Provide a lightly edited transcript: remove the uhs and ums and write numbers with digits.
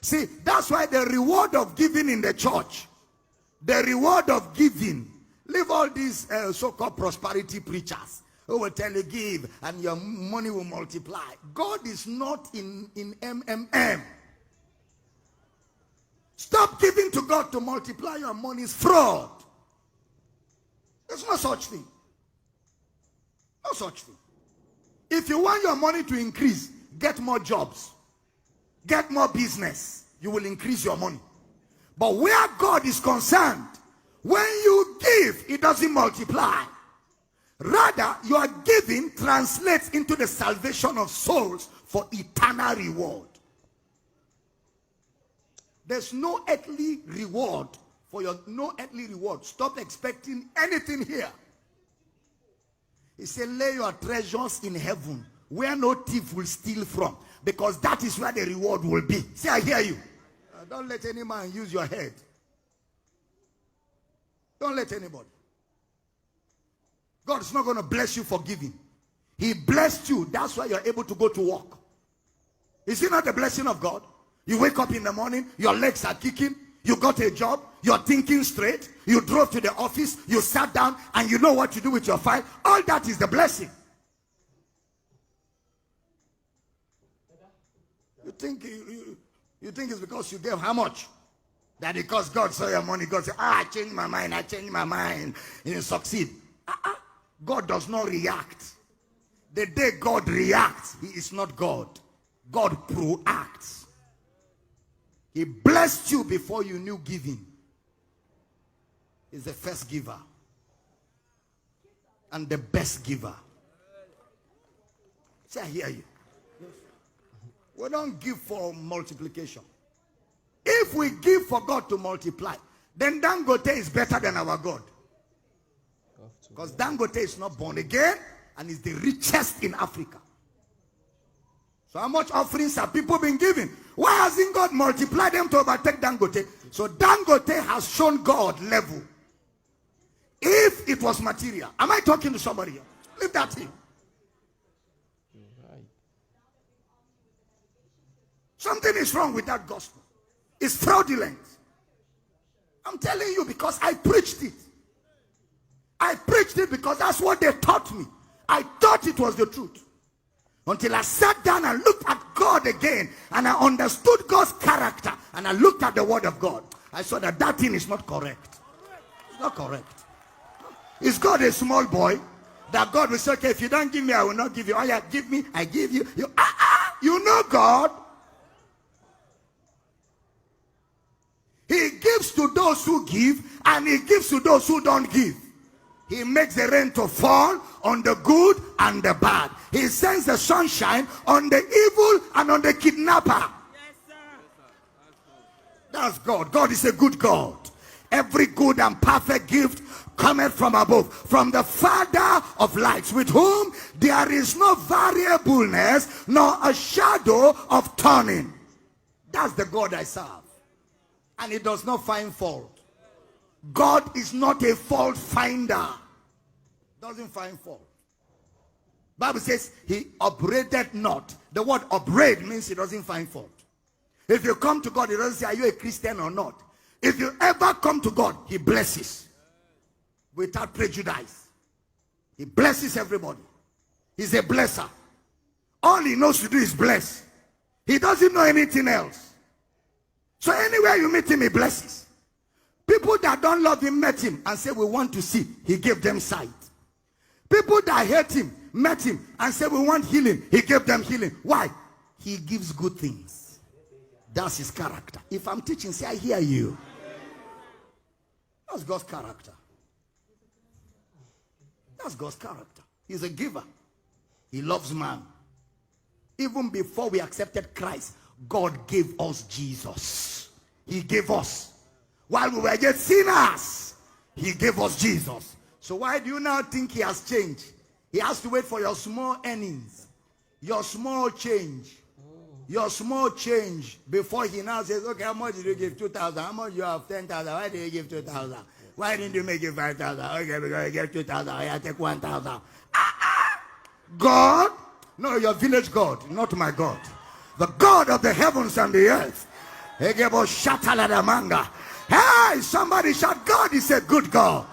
See, that's why the reward of giving in the church, the reward of giving, leave all these so-called prosperity preachers who will tell you give and your money will multiply. God is not in MMM. Stop giving to God to multiply your money. It's fraud. There's no such thing. No such thing. If you want your money to increase, get more jobs. Get more business. You will increase your money. But where God is concerned, when you give, it doesn't multiply. Rather, your giving translates into the salvation of souls for eternal reward. There's no earthly reward for your no earthly reward. Stop expecting anything here. He said, lay your treasures in heaven, where no thief will steal from, because that is where the reward will be. Say, I hear you. Don't let any man use your head. Don't let anybody. God is not going to bless you for giving. He blessed you. That's why you're able to go to work. Is it not the blessing of God? You wake up in the morning, your legs are kicking, you got a job, you're thinking straight, you drove to the office, you sat down, and you know what to do with your file. All that is the blessing. You think it's because you gave how much? That because God saw your money, God said, I changed my mind, and you succeed. God does not react. The day God reacts, he is not God. God proacts. He blessed you before you knew giving. He's the first giver and the best giver. Say, I hear you. We don't give for multiplication. If we give for God to multiply, then Dangote is better than our God. Because Dangote is not born again and is the richest in Africa. So how much offerings have people been giving? Why hasn't God multiplied them to overtake Dangote? So Dangote has shown God level. If it was material. Am I talking to somebody here? Leave that in. Right. Something is wrong with that gospel. It's fraudulent. I'm telling you because I preached it. I preached it because that's what they taught me. I thought it was the truth. Until I sat down and looked at God again. And I understood God's character. And I looked at the word of God. I saw that that thing is not correct. It's not correct. Is God a small boy? That God will say, okay, if you don't give me, I will not give you. Oh yeah, give me, I give you. You know God. He gives to those who give. And he gives to those who don't give. He makes the rain to fall on the good and the bad. He sends the sunshine on the evil and on the kidnapper. Yes, sir. That's God. God is a good God. Every good and perfect gift cometh from above, from the Father of lights, with whom there is no variableness, nor a shadow of turning. That's the God I serve. And he does not find fault. God is not a fault finder. Doesn't find fault. Bible says he upbraided not. The word upbraid means he doesn't find fault. If you come to God, he doesn't say, are you a Christian or not? If you ever come to God, he blesses. Without prejudice. He blesses everybody. He's a blesser. All he knows to do is bless. He doesn't know anything else. So anywhere you meet him, he blesses. People that don't love him met him and said, we want to see. He gave them sight. People that hate him met him and said, we want healing. He gave them healing. Why? He gives good things. That's his character. If I'm teaching, say, I hear you. That's God's character. That's God's character. He's a giver. He loves man. Even before we accepted Christ, God gave us Jesus. He gave us. While we were yet sinners, he gave us Jesus. So why do you now think he has changed? He has to wait for your small earnings, your small change, your small change before he now says, okay, how much did you give? 2,000. How much you have? 10,000. Why did you give 2,000? Why didn't you make it 5,000? Okay, because you gave 2,000. I take 1,000. God? No, your village God, not my God. The God of the heavens and the earth. Hey, somebody shout, God is a good God.